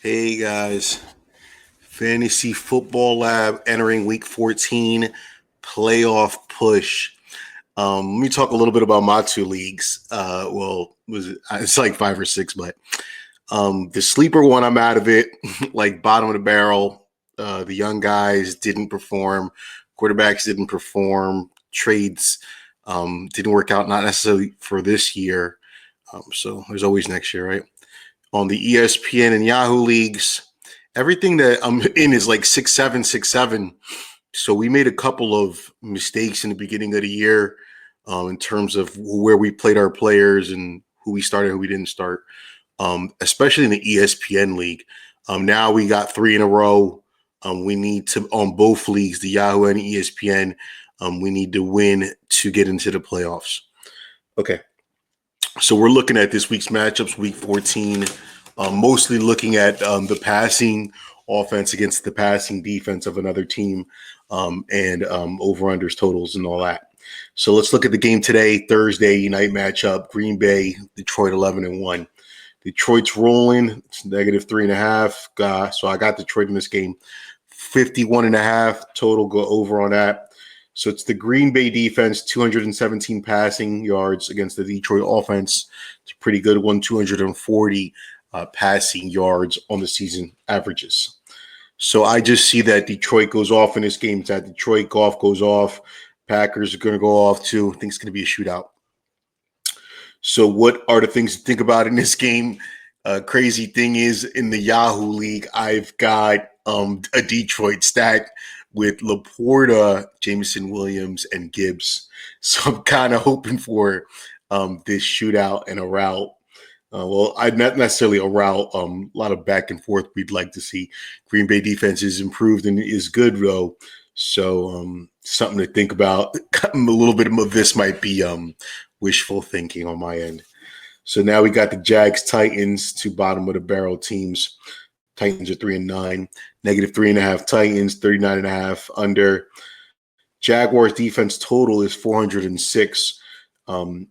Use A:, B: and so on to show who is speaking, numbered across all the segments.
A: Hey guys, Fantasy Football Lab entering week 14 playoff push. Let me talk a little bit about my two leagues. It's like five or six, but the sleeper one, I'm out of it. Like bottom of the barrel. The young guys didn't perform, quarterbacks didn't perform, trades didn't work out, not necessarily for this year. So there's always next year, right? On the ESPN and Yahoo leagues, everything that I'm in is like 6-7, 6-7. So we made a couple of mistakes in the beginning of the year in terms of where we played our players and who we started, who we didn't start, especially in the ESPN league. Now we got three in a row. We need to, on both leagues, the Yahoo and ESPN, we need to win to get into the playoffs. Okay. So we're looking at this week's matchups, week 14, mostly looking at the passing offense against the passing defense of another team and over-unders totals and all that. So let's look at the game today, Thursday night matchup, Green Bay, Detroit 11-1. Detroit's rolling. It's -3.5. So I got Detroit in this game. 51.5 total, go over on that. So it's the Green Bay defense, 217 passing yards against the Detroit offense. It's a pretty good one, 240 passing yards on the season averages. So I just see that Detroit goes off in this game. It's at Detroit. Goff goes off. Packers are going to go off too. I think it's going to be a shootout. So what are the things to think about in this game? Crazy thing is, in the Yahoo League, I've got a Detroit stack with Laporta, Jameson Williams, and Gibbs. So I'm kind of hoping for this shootout and a rout. Not necessarily a rout. A lot of back and forth we'd like to see. Green Bay defense is improved and is good, though. So something to think about. A little bit of this might be wishful thinking on my end. So now we got the Jags, Titans, two bottom of the barrel teams. Titans are 3-9, -3.5. Titans 39.5 under. Jaguars defense total is 406, and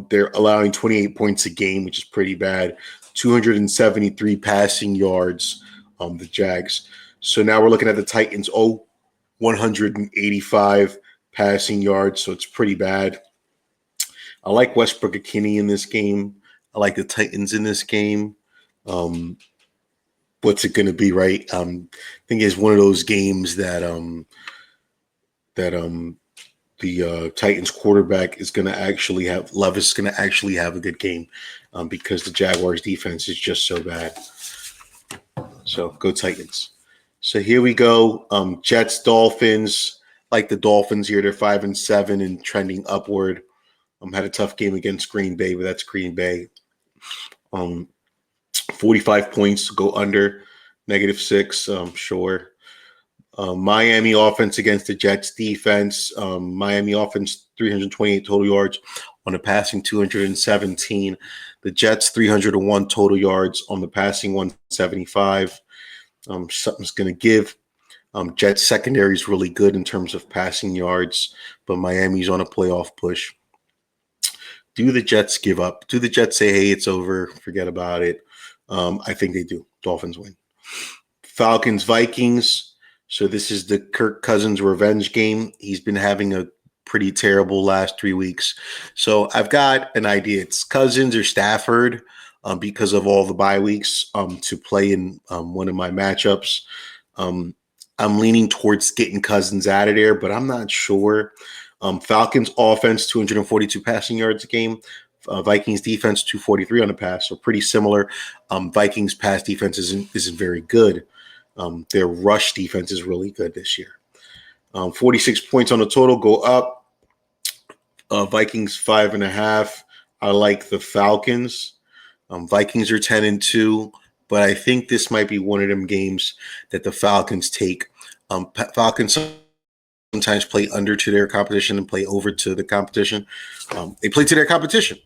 A: they're allowing 28 points a game, which is pretty bad. 273 passing yards. The Jags. So now we're looking at the Titans. 185 passing yards, so it's pretty bad. I like Westbrook-Ikhine in this game. I like the Titans in this game. What's it going to be, right? I think it's one of those games that the Titans quarterback is going to actually have Levis is going to actually have a good game because the Jaguars defense is just so bad. So go Titans. So here we go. Jets, Dolphins. Like the Dolphins here, they're 5-7 and trending upward. Had a tough game against Green Bay, but that's Green Bay. 45 points to go under, -6. Sure. Miami offense against the Jets defense. Miami offense 328 total yards on the passing, 217. The Jets 301 total yards on the passing, 175. Something's going to give. Jets secondary is really good in terms of passing yards, but Miami's on a playoff push. Do the Jets give up? Do the Jets say, hey, it's over, forget about it? I think they do. Dolphins win. Falcons, Vikings. So this is the Kirk Cousins revenge game. He's been having a pretty terrible last 3 weeks. So I've got an idea. It's Cousins or Stafford because of all the bye weeks to play in one of my matchups. I'm leaning towards getting Cousins out of there, but I'm not sure. Falcons offense, 242 passing yards a game. Vikings defense, 243 on the pass. So pretty similar. Vikings pass defense isn't very good. Their rush defense is really good this year. 46 points on the total, go up. Vikings 5.5. I like the Falcons. Vikings are 10-2, but I think this might be one of them games that the Falcons take. Falcons sometimes play under to their competition and play over to the competition. They play to their competition.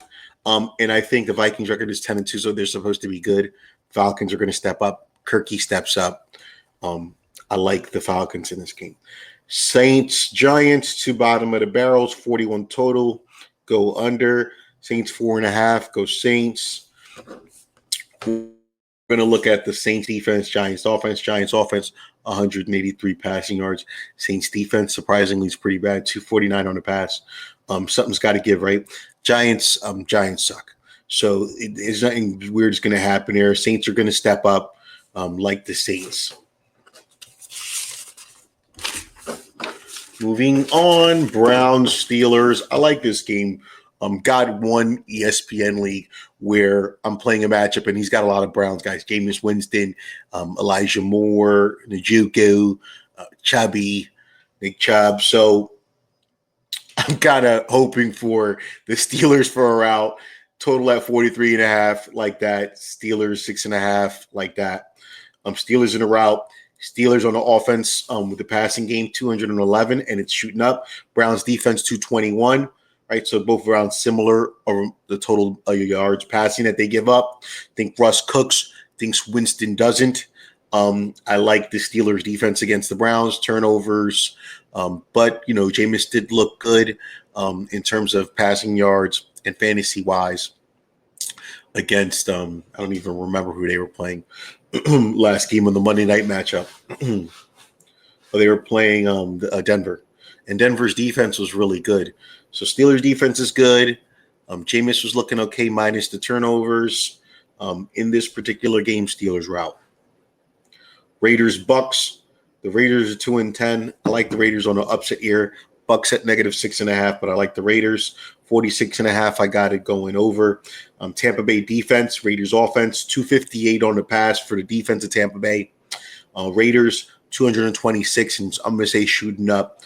A: And I think the Vikings record is 10-2, so they're supposed to be good. Falcons are going to step up. Kirky steps up. I like the Falcons in this game. Saints, Giants, two bottom of the barrels, 41 total, go under. Saints 4.5, go Saints. We're going to look at the Saints defense, Giants offense. Giants offense, 183 passing yards. Saints defense, surprisingly, is pretty bad, 249 on the pass. Something's got to give, right? Giants suck. So there's nothing weird is going to happen here. Saints are going to step up like the Saints. Moving on, Browns, Steelers. I like this game. Got one ESPN league where I'm playing a matchup, and he's got a lot of Browns guys. Jameis Winston, Elijah Moore, Njoku, Chubby, Nick Chubb. So I'm kind of hoping for the Steelers for a route. Total at 43.5, like that. Steelers 6.5, like that. Steelers in a route. Steelers on the offense with the passing game, 211, and it's shooting up. Browns defense, 221. Right, so both around similar or the total yards passing that they give up. I think Russ cooks. Thinks Winston doesn't. I like the Steelers defense against the Browns, turnovers. But, Jameis did look good in terms of passing yards and fantasy-wise against, I don't even remember who they were playing last game of the Monday night matchup. They were playing Denver. And Denver's defense was really good. So Steelers defense is good. Jameis was looking okay minus the turnovers. In this particular game, Steelers route. Raiders, Bucks. The Raiders are 2-10. I like the Raiders on the upset here. Bucks at -6.5, but I like the Raiders. 46.5, I got it going over. Tampa Bay defense, Raiders offense, 258 on the pass for the defense of Tampa Bay. Raiders, 226, and I'm going to say shooting up.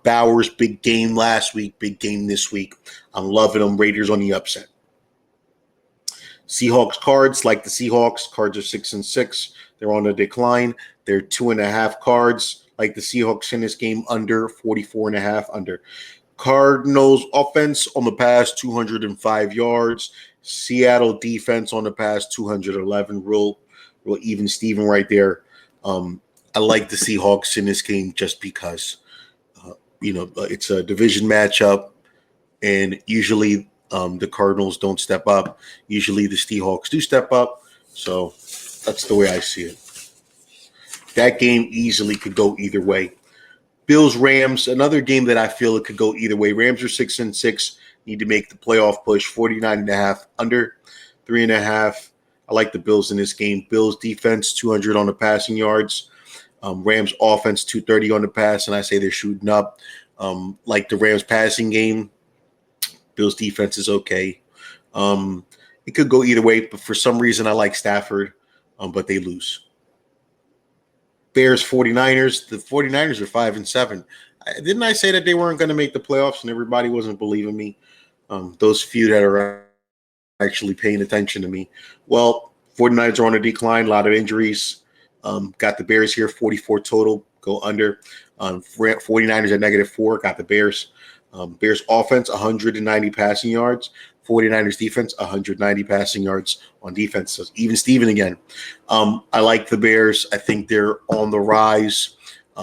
A: Bowers, big game last week, big game this week. I'm loving them. Raiders on the upset. Seahawks, Cards, like the Seahawks. Cards are 6-6. They're on the decline. They're 2.5 Cards, like the Seahawks in this game, under 44.5 under. Cardinals offense on the pass, 205 yards. Seattle defense on the pass, 211. Real even Steven right there. I like the Seahawks in this game just because, it's a division matchup, and usually the Cardinals don't step up. Usually the Seahawks do step up. So that's the way I see it. That game easily could go either way. Bills, Rams, another game that I feel it could go either way. Rams are 6-6, need to make the playoff push, 49.5, under 3.5. I like the Bills in this game. Bills defense, 200 on the passing yards. Rams offense, 230 on the pass, and I say they're shooting up. Like the Rams passing game, Bills defense is okay. It could go either way, but for some reason I like Stafford, but they lose. Bears, 49ers. The 49ers are 5-7. Didn't I say that they weren't going to make the playoffs and everybody wasn't believing me? Those few that are actually paying attention to me. Well, 49ers are on a decline, a lot of injuries. Got the Bears here, 44 total, go under. 49ers at -4, got the Bears. Bears offense, 190 passing yards. 49ers defense, 190 passing yards on defense. So even Steven again. I like the Bears. I think they're on the rise.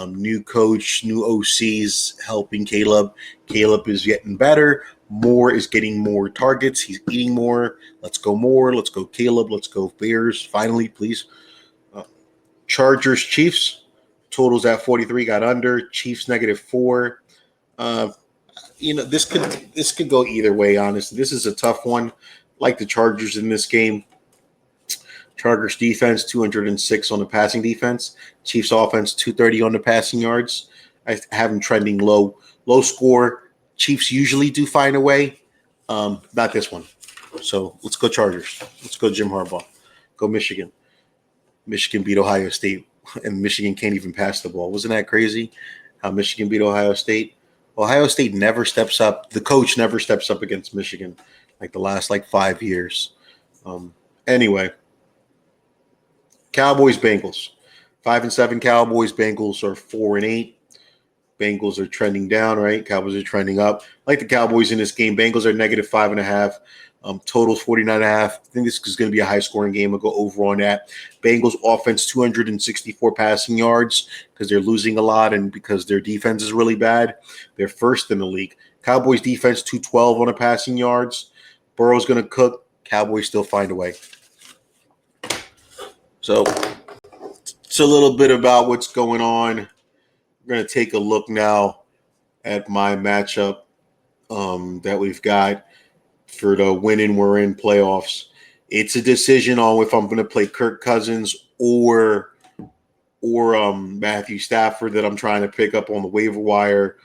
A: New coach, new OCs helping Caleb. Caleb is getting better. Moore is getting more targets. He's eating more. Let's go Moore. Let's go Caleb. Let's go Bears. Finally, please. Chargers, Chiefs. Totals at 43, got under. Chiefs -4. This could go either way, honestly. This is a tough one. Like the Chargers in this game. Chargers defense, 206 on the passing defense. Chiefs offense, 230 on the passing yards. I have them trending low. Low score. Chiefs usually do find a way. Not this one. So let's go Chargers. Let's go Jim Harbaugh. Go Michigan. Michigan beat Ohio State, and Michigan can't even pass the ball. Wasn't that crazy how Michigan beat Ohio State? Ohio State never steps up. The coach never steps up against Michigan like the last 5 years. Anyway, Cowboys, Bengals. 5-7 Cowboys. Bengals are 4-8. Bengals are trending down, right? Cowboys are trending up. Like the Cowboys in this game. Bengals are -5.5. Total 49.5. I think this is going to be a high-scoring game. I'll go over on that. Bengals offense, 264 passing yards because they're losing a lot and because their defense is really bad. They're first in the league. Cowboys defense, 212 on the passing yards. Burrow's going to cook. Cowboys still find a way. So it's a little bit about what's going on. We're going to take a look now at my matchup that we've got for the winning we're in playoffs. It's a decision on if I'm going to play Kirk Cousins or Matthew Stafford that I'm trying to pick up on the waiver wire.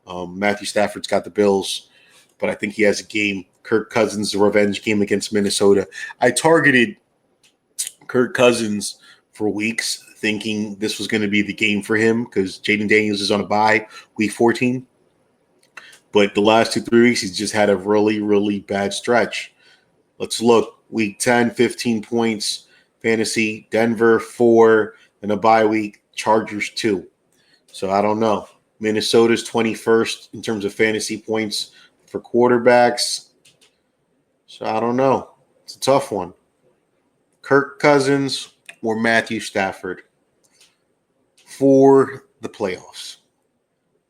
A: Matthew Stafford's got the Bills, but I think he has a game. Kirk Cousins' revenge game against Minnesota. I targeted Kirk Cousins for weeks, thinking this was going to be the game for him because Jaden Daniels is on a bye, week 14. But the last 2-3 weeks, he's just had a really, really bad stretch. Let's look. Week 10, 15 points, fantasy, Denver 4, and a bye week, Chargers 2. So I don't know. Minnesota's 21st in terms of fantasy points for quarterbacks. So I don't know. It's a tough one. Kirk Cousins or Matthew Stafford for the playoffs.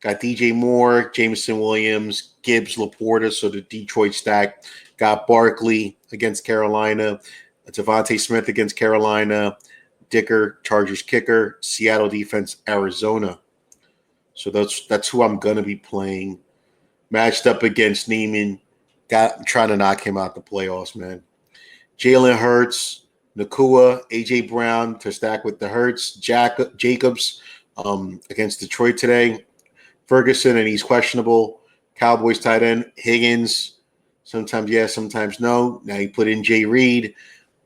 A: Got DJ Moore, Jameson Williams, Gibbs, Laporta, so the Detroit stack. Got Barkley against Carolina, Devontae Smith against Carolina, Dicker, Chargers kicker, Seattle defense, Arizona. So that's who I'm going to be playing. Matched up against Neiman. Trying to knock him out the playoffs, man. Jalen Hurts, Nakua, A.J. Brown to stack with the Hurts. Jacobs against Detroit today. Ferguson, and he's questionable. Cowboys tight end. Higgins, sometimes yes, sometimes no. Now you put in Jay Reed.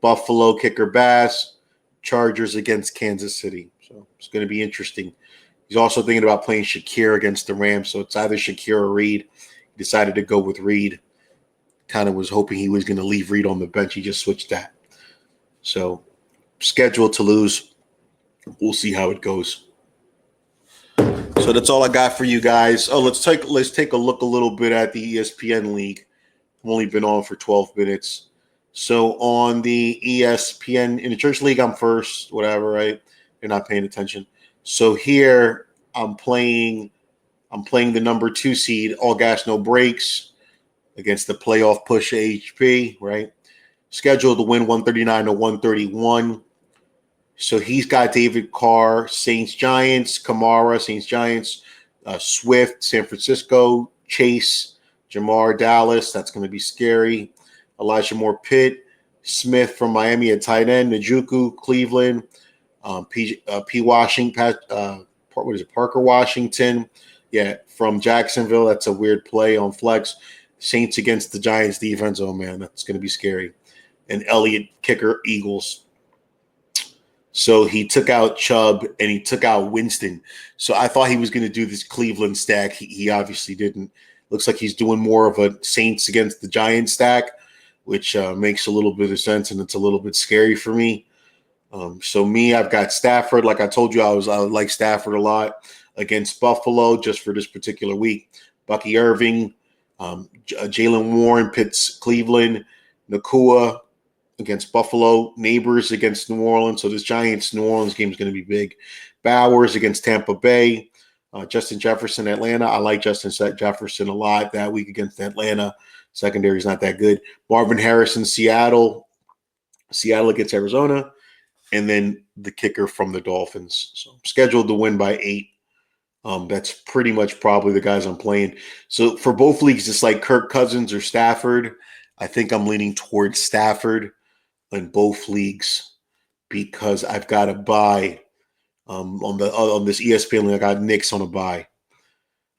A: Buffalo kicker Bass. Chargers against Kansas City. So it's going to be interesting. He's also thinking about playing Shakir against the Rams. So it's either Shakir or Reed. He decided to go with Reed. Kind of was hoping he was going to leave Reed on the bench. He just switched that. So scheduled to lose. We'll see how it goes. So that's all I got for you guys. Oh, let's take a look a little bit at the ESPN league. I've only been on for 12 minutes. So on the ESPN in the church league, I'm first, whatever, right? You're not paying attention. So here I'm playing the number 2 seed, all gas, no breaks, against the playoff push HP, right? Scheduled to win 139 to 131. So he's got David Carr, Saints, Giants, Kamara, Saints, Giants, Swift, San Francisco, Chase, Jamar, Dallas. That's going to be scary. Elijah Moore, Pitt, Smith from Miami at tight end, Njoku, Cleveland, Parker Washington. Yeah, from Jacksonville. That's a weird play on flex. Saints against the Giants defense. Oh, man, that's going to be scary. And Elliott, kicker, Eagles. So he took out Chubb and he took out Winston. So I thought he was going to do this Cleveland stack. He obviously didn't. Looks like he's doing more of a Saints against the Giants stack, which makes a little bit of sense, and it's a little bit scary for me. So I've got Stafford. Like I told you, I like Stafford a lot against Buffalo just for this particular week. Bucky Irving, Jalen Warren, Pitts, Cleveland, Nakua against Buffalo, Neighbors against New Orleans. So this Giants-New Orleans game is going to be big. Bowers against Tampa Bay. Justin Jefferson, Atlanta. I like Justin Jefferson a lot that week against Atlanta. Secondary is not that good. Marvin Harrison, Seattle. Seattle against Arizona. And then the kicker from the Dolphins. So scheduled to win by 8. That's pretty much probably the guys I'm playing. So for both leagues, it's like Kirk Cousins or Stafford. I think I'm leaning towards Stafford in both leagues because I've got a bye on this ESPN league. I got Knicks on a bye.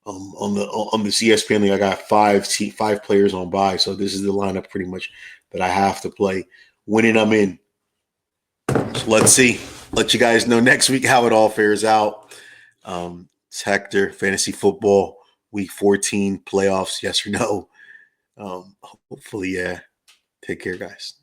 A: On this ESPN league, I got five players on bye. So this is the lineup pretty much that I have to play. Winning, I'm in. So let's see. Let you guys know next week how it all fares out. It's Hector, Fantasy Football, Week 14, playoffs, yes or no? Hopefully, yeah. Take care, guys.